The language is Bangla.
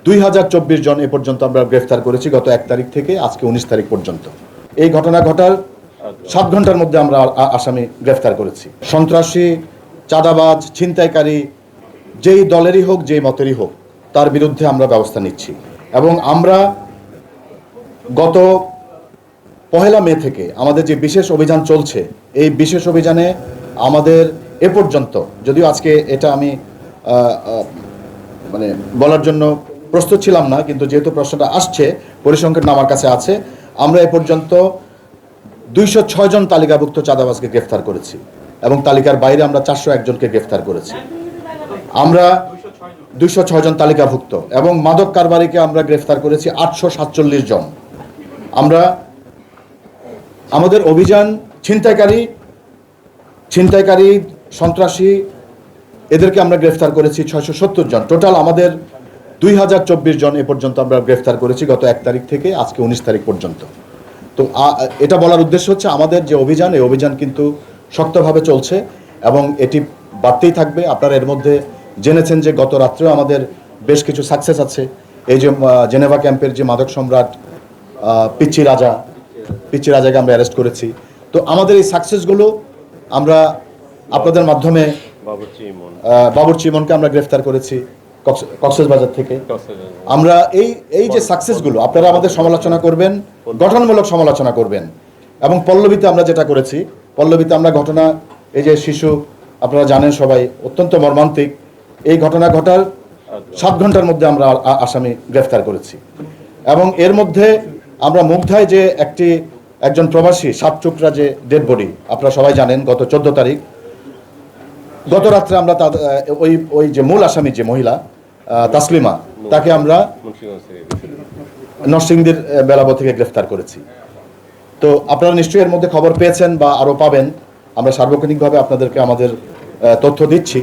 2024 জন এ পর্যন্ত আমরা গ্রেফতার করেছি গত 1 তারিখ থেকে আজকে 19 তারিখ পর্যন্ত। এই ঘটনা ঘটার 7 ঘন্টার মধ্যে আমরা আসামি গ্রেফতার করেছি। সন্ত্রাসী, চাঁদাবাজ, ছিনতাইকারী যেই দলেরই হোক, যেই মতেরই হোক, তার বিরুদ্ধে আমরা ব্যবস্থা নিচ্ছি। এবং আমরা গত 1 মে থেকে আমাদের যে বিশেষ অভিযান চলছে, এই বিশেষ অভিযানে আমাদের এ পর্যন্ত, যদিও আজকে এটা আমি মানে বলার জন্য প্রস্তুত ছিলাম না, কিন্তু যেহেতু প্রশ্নটা আসছে, পরিসংখ্যান আমার কাছে আছে, আমরা এ পর্যন্ত 206 জন তালিকাভুক্ত চাঁদাবাজকে গ্রেফতার করেছি এবং তালিকার বাইরে আমরা 401 জনকে গ্রেফতার করেছি। আমরা 206 জন তালিকাভুক্ত এবং মাদক কারবারিকে আমরা গ্রেফতার করেছি 847 জন। আমরা আমাদের অভিযান ছিনতাইকারী, সন্ত্রাসী এদেরকে আমরা গ্রেফতার করেছি 670 জন। টোটাল আমাদের 2024 জন এ পর্যন্ত আমরা গ্রেফতার করেছি গত 1 তারিখ থেকে আজকে 19 তারিখ পর্যন্ত। তো এটা বলার উদ্দেশ্য হচ্ছে আমাদের যে অভিযান, এই অভিযান কিন্তু শক্তভাবে চলছে এবং এটি বাড়তেই থাকবে। আপনারা এর মধ্যে জেনেছেন যে গত রাত্রেও আমাদের বেশ কিছু সাকসেস আছে। এই যে জেনেভা ক্যাম্পের যে মাদক সম্রাট পিচ্চি রাজাকে আমরা অ্যারেস্ট করেছি। তো আমাদের এই সাকসেসগুলো আমরা আপনাদের মাধ্যমে, বাবুর্চি ইমনকে আমরা গ্রেফতার করেছি কক্সবাজার থেকে। আমরা এই যে সাকসেসগুলো, আপনারা আমাদের সমালোচনা করবেন, গঠনমূলক সমালোচনা করবেন। এবং পল্লবীতে আমরা যেটা করেছি, পল্লবীতে আমরা ঘটনা, এই যে শিশু, আপনারা জানেন সবাই, অত্যন্ত মর্মান্তিক। এই ঘটনা ঘটার 7 ঘন্টার মধ্যে আমরা আসামি গ্রেফতার করেছি। এবং এর মধ্যে আমরা মুগধায় যে একজন প্রবাসী 7 টুকরা যে ডেড বডি, আপনারা সবাই জানেন, গত 14 তারিখ গত রাত্রে আমরা ওই যে মূল আসামি যে মহিলা তাসলিমা, তাকে আমরা নরসিংদীর বেলাবো থেকে গ্রেফতার করেছি। তো আপনারা নিশ্চয়ই এর মধ্যে খবর পেয়েছেন বা আরও পাবেন। আমরা সার্বক্ষণিকভাবে আপনাদেরকে আমাদের তথ্য দিচ্ছি।